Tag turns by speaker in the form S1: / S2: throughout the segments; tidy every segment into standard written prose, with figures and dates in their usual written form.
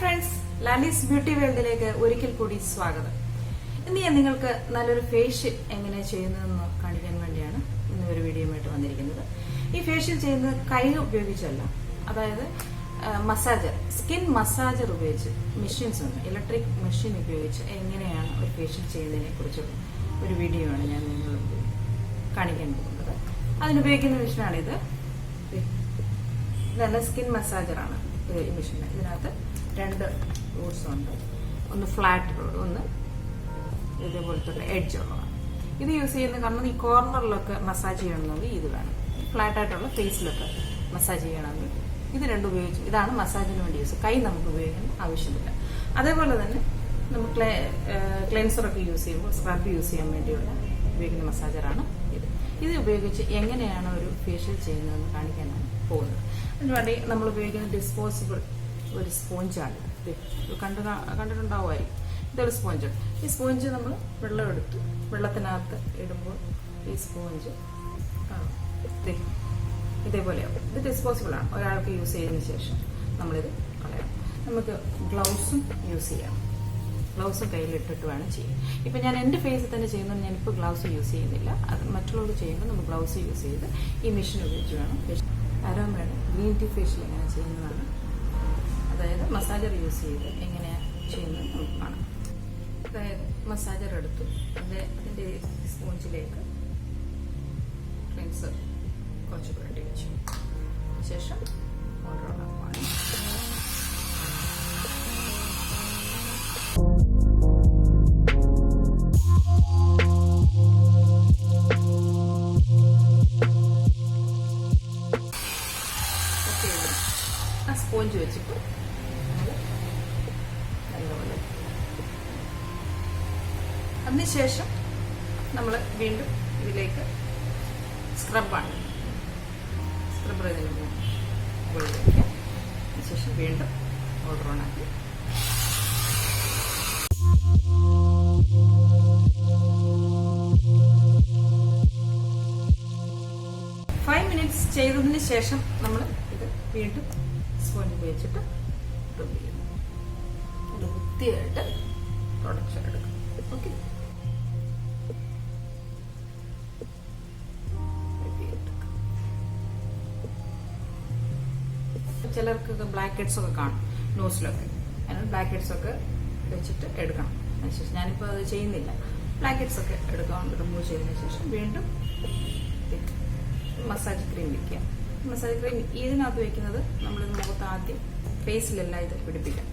S1: Friends, Lalees beauty വേൾഡിലേക്ക് ഒരിക്കൽ കൂടി സ്വാഗതം. ഇന്ന് ഞാൻ നിങ്ങൾക്ക് നല്ലൊരു ഫേഷ്യൽ എങ്ങനെ ചെയ്യുന്നതെന്ന് കാണിക്കാൻ വേണ്ടിയാണ് ഇന്ന് ഒരു വീഡിയോയുമായിട്ട് വന്നിരിക്കുന്നത്. ഈ ഫേഷ്യൽ ചെയ്യുന്നത് കൈ ഉപയോഗിച്ചല്ല, അതായത് മസാജർ, സ്കിൻ മസാജർ ഉപയോഗിച്ച്, മെഷീൻസ് ഉണ്ട്, ഇലക്ട്രിക് മെഷീൻ ഉപയോഗിച്ച് എങ്ങനെയാണ് ഒരു ഫേഷ്യൽ ചെയ്യുന്നതിനെ കുറിച്ചുള്ള ഒരു വീഡിയോ ആണ് ഞാൻ നിങ്ങൾക്ക് കാണിക്കാൻ പോകുന്നത്. അതിനുപയോഗിക്കുന്ന മെഷീനാണിത്. നല്ല സ്കിൻ മസാജറാണ് ഈ മെഷീൻ. ഇതിനകത്ത് രണ്ട് റൂട്ട്സ് ഉണ്ട്, ഒന്ന് ഫ്ലാറ്റ് റോഡ്, ഒന്ന് ഇതേപോലത്തെ എഡ്ജ് ഉള്ളതാണ്. ഇത് യൂസ് ചെയ്യുന്നത് കാരണം ഈ കോർണറിലൊക്കെ മസാജ് ചെയ്യണമെങ്കിൽ ഇത് വേണം, ഫ്ലാറ്റ് ആയിട്ടുള്ള ഫേസിലൊക്കെ മസാജ് ചെയ്യണമെങ്കിൽ ഇത് രണ്ടും ഉപയോഗിച്ചു. ഇതാണ് മസാജിന് വേണ്ടി യൂസ്, കൈ നമുക്ക് ഉപയോഗിക്കാൻ ആവശ്യമില്ല. അതേപോലെ തന്നെ നമുക്ക് ക്ലെൻസറൊക്കെ യൂസ് ചെയ്യുമ്പോൾ സ്ക്രബ് യൂസ് ചെയ്യാൻ വേണ്ടിയുള്ള ഉപയോഗിക്കുന്ന മസാജറാണ് ഇത്. ഇത് ഉപയോഗിച്ച് എങ്ങനെയാണ് ഒരു ഫേഷ്യൽ ചെയ്യുന്നതെന്ന് കാണിക്കാനാണ് പോകുന്നത്. അതിനുവേണ്ടി നമ്മൾ ഉപയോഗിക്കുന്ന ഡിസ്പോസിബിൾ ഒരു സ്പോഞ്ചാണ്. കണ്ടിട്ടുണ്ടാവുമായിരിക്കും. ഇതൊരു സ്പോഞ്ച്. ഈ സ്പോഞ്ച് നമ്മൾ വെള്ളം എടുത്തു, വെള്ളത്തിനകത്ത് ഇടുമ്പോൾ ഈ സ്പോഞ്ച് ഇതേപോലെയാവും. ഇത് ഡിസ്പോസിബിൾ ആണ്. ഒരാൾക്ക് യൂസ് ചെയ്തതിന് ശേഷം നമ്മളിത് കളയാം. നമുക്ക് ഗ്ലൗസും യൂസ് ചെയ്യാം. ഗ്ലൗസ് കയ്യിലിട്ടിട്ട് വേണം ചെയ്യാൻ. ഇപ്പം ഞാൻ എൻ്റെ ഫേസിൽ തന്നെ ചെയ്യുന്നത്, ഞാനിപ്പോൾ ഗ്ലൗസ് യൂസ് ചെയ്യുന്നില്ല. അത് മറ്റുള്ളവർ ചെയ്യുമ്പോൾ നമ്മൾ ഗ്ലൗസ് യൂസ് ചെയ്ത് ഈ മെഷീൻ ഉപയോഗിച്ച് വേണം. അരോമയാണ് ഗ്രീൻ ടീ ഫേഷ്യൽ എങ്ങനെ ചെയ്യുന്നതാണ്, അതായത് മസാജർ യൂസ് ചെയ്ത് എങ്ങനെയാണ് ചെയ്യുന്നത് നമുക്ക് കാണാം. അതായത് മസാജർ എടുത്തു, അതിൻ്റെ സ്പോഞ്ചിലേക്ക് ക്ലെൻസർ കുറച്ച് പുരട്ടി വെച്ചു. ശേഷം വാട്ടർ ഓണാക്കുവാണ്. ആ സ്പോഞ്ച് വെച്ചിട്ട് നല്ലപോലെ, അതിനുശേഷം നമ്മൾ വീണ്ടും ഇതിലേക്ക് സ്ക്രബാണ്, സ്ക്രബർ ഇതിന് മുകളിൽ വയ്ക്കുക. അതിനുശേഷം വീണ്ടും ഓർഡർ ഓണാക്കി മിനിറ്റ്സ് ചെയ്തതിന് ശേഷം നമ്മൾ ഇത് വീണ്ടും സ്പോഞ്ച് ഉപയോഗിച്ചിട്ട് റബ് ചെയ്യുന്നു. നല്ല വൃത്തിയായിട്ട് പ്രൊഡക്ഷൻ എടുക്കും. ഓക്കെ, ചിലർക്കൊക്കെ ബ്ലാക്ക് ഹെഡ്സ് ഒക്കെ കാണും നോസിലൊക്കെ. അതിന് ബ്ലാക്ക് ഹെഡ്സ് ഒക്കെ വെച്ചിട്ട് എടുക്കണം. അതിനുശേഷം ഞാനിപ്പോൾ അത് ചെയ്യുന്നില്ല. ബ്ലാക്ക് ഹെഡ്സ് ഒക്കെ എടുക്കാൻ റിമൂവ് ചെയ്തതിന് ശേഷം വീണ്ടും മസാജ് ക്രീം വയ്ക്കുക. മസാജ് ക്രീം ഇതിനകത്ത് വയ്ക്കുന്നത് നമ്മൾ മുഖത്ത് ആദ്യം ഫേസിലെല്ലാം ഇത് പിടിപ്പിക്കാം.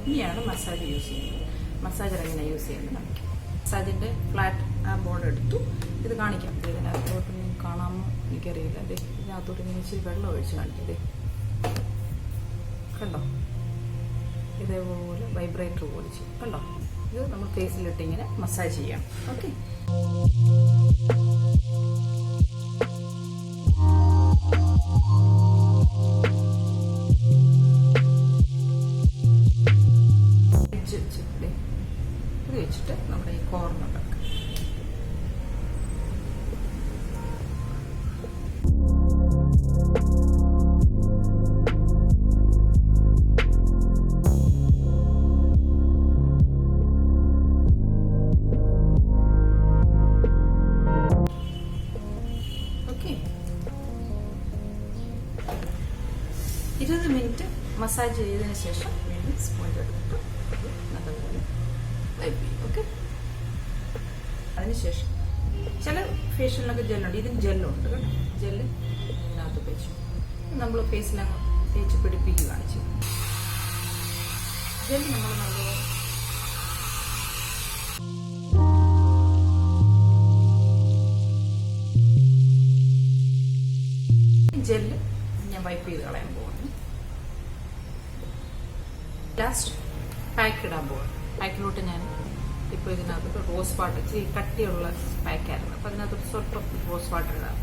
S1: ഇനിയാണ് മസാജ് യൂസ് ചെയ്യുന്നത്. മസാജർ എങ്ങനെ യൂസ് ചെയ്യുന്നത് കാണിക്കാം. മസാജിന്റെ ഫ്ലാറ്റ് ആ ബോർഡ് എടുത്തു, ഇത് കാണിക്കാം. ഇതിനകത്തോട്ട് കാണാമോ എനിക്കറിയില്ല. അതെ, ഇതിനകത്തോട്ട് ഇങ്ങനെ ഇച്ചിരി വെള്ളം ഒഴിച്ച് കാണിക്കാം. കണ്ടോ, ഇതേപോലെ വൈബ്രേറ്റർ പൊളിച്ച് കണ്ടോ. ഇത് നമ്മൾ ഫേസിലിട്ട് ഇങ്ങനെ മസാജ് ചെയ്യാം. ഓക്കെ, ഇത് വെച്ചിട്ട് നമ്മുടെ ഈ കോർണർ മിനിറ്റ് മസാജ് ചെയ്തതിന് ശേഷം വീണ്ടും സ്പോഞ്ച് എടുത്തിട്ട് നല്ലപോലെ വൈപ്പ് ചെയ്യും. ഓക്കെ, അതിനുശേഷം ചില ഫേഷ്യലിനൊക്കെ ജെല്ലുണ്ട്. ഇതിന് ജെല്ലുണ്ട് കേട്ടോ. ജെല്ല് ഇതിനകത്ത് വെച്ചു നമ്മൾ ഫേസിലങ്ങ് തേച്ച് പിടിപ്പിക്കുകയാണ് ചെയ്യുന്നത്. ജെല്ല് നമ്മൾ നല്ലപോലെ ജെല്ല് ഞാൻ വൈപ്പ് ചെയ്ത് കളയാൻ പോകുന്നു. ലാസ്റ്റ് പാക്ക് ഇടാൻ പോകും. പാക്കിലോട്ട് ഞാൻ ഇപ്പോൾ ഇതിനകത്ത് റോസ് വാട്ടർ, ഇച്ചിരി കട്ടിയുള്ള പാക്കായിരുന്നു, അപ്പം അതിനകത്ത് സ്വല്പം റോസ് വാട്ടർ ഇടാം.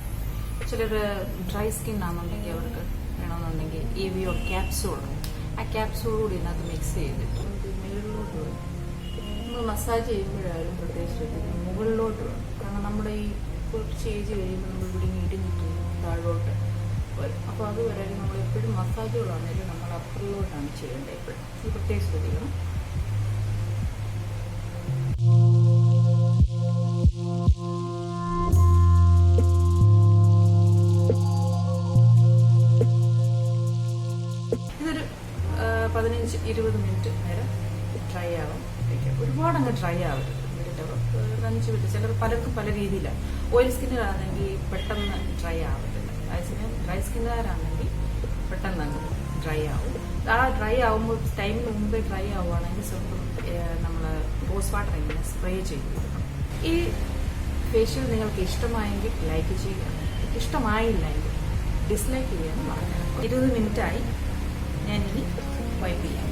S1: ചിലർ ഡ്രൈ സ്കിൻ ആണെന്നുണ്ടെങ്കിൽ അവർക്ക് വേണമെന്നുണ്ടെങ്കിൽ EVO ക്യാപ്സൂൾ, ആ ക്യാപ്സൂൾ കൂടി ഇതിനകത്ത് മിക്സ് ചെയ്തിട്ട് മുകളിലോട്ട് നമ്മൾ മസാജ് ചെയ്യുമ്പോഴായാലും പ്രത്യേകിച്ച് മുകളിലോട്ട് വേണം. കാരണം നമ്മൾ നമ്മുടെ ഈ കുറച്ച് ഏജ് കഴിയുമ്പോൾ നമ്മൾ ഇവിടെ ഇടിഞ്ഞു താഴോട്ട് വരും. അപ്പോൾ അതുവരെ നമ്മൾ എപ്പോഴും മസാജുകളാണെങ്കിലും നമ്മൾ അപ്പറിലോട്ടാണ് ചെയ്യേണ്ടത്. എപ്പോഴും ഇത് പ്രത്യേകം ശ്രദ്ധിക്കണം. ഇതൊരു 15-20 മിനിറ്റ് നേരം ഡ്രൈ ആവും. ഒരുപാട് അങ്ങ് ഡ്രൈ ആവരുത്. 5 മിനിറ്റ്. ചിലർ പലർക്കും പല രീതിയിലാണ്. ഓയിൽ സ്കിന്നുകാരാണെങ്കിൽ പെട്ടെന്ന് ഡ്രൈ ആവത്തില്ല. അതേസമയം ഡ്രൈ സ്കിന്നുകാരാണെങ്കിൽ പെട്ടെന്ന് അങ്ങ് ഡ്രൈ ആവും. ആ ഡ്രൈ ആവുമ്പോൾ ടൈമിന് മുമ്പേ ഡ്രൈ ആവുകയാണെങ്കിൽ സ്വന്തം നമ്മൾ റോസ് വാട്ടർ ഇങ്ങനെ സ്പ്രേ ചെയ്ത് കൊടുക്കണം. ഈ ഫേഷ്യൽ നിങ്ങൾക്ക് ഇഷ്ടമായെങ്കിൽ ലൈക്ക് ചെയ്യുക, ഇഷ്ടമായില്ലെങ്കിൽ ഡിസ്ലൈക്ക് ചെയ്യാൻ മറക്കണം. 20 മിനിറ്റായി. ഞാനിനി വൈപ്പ് ചെയ്യാം.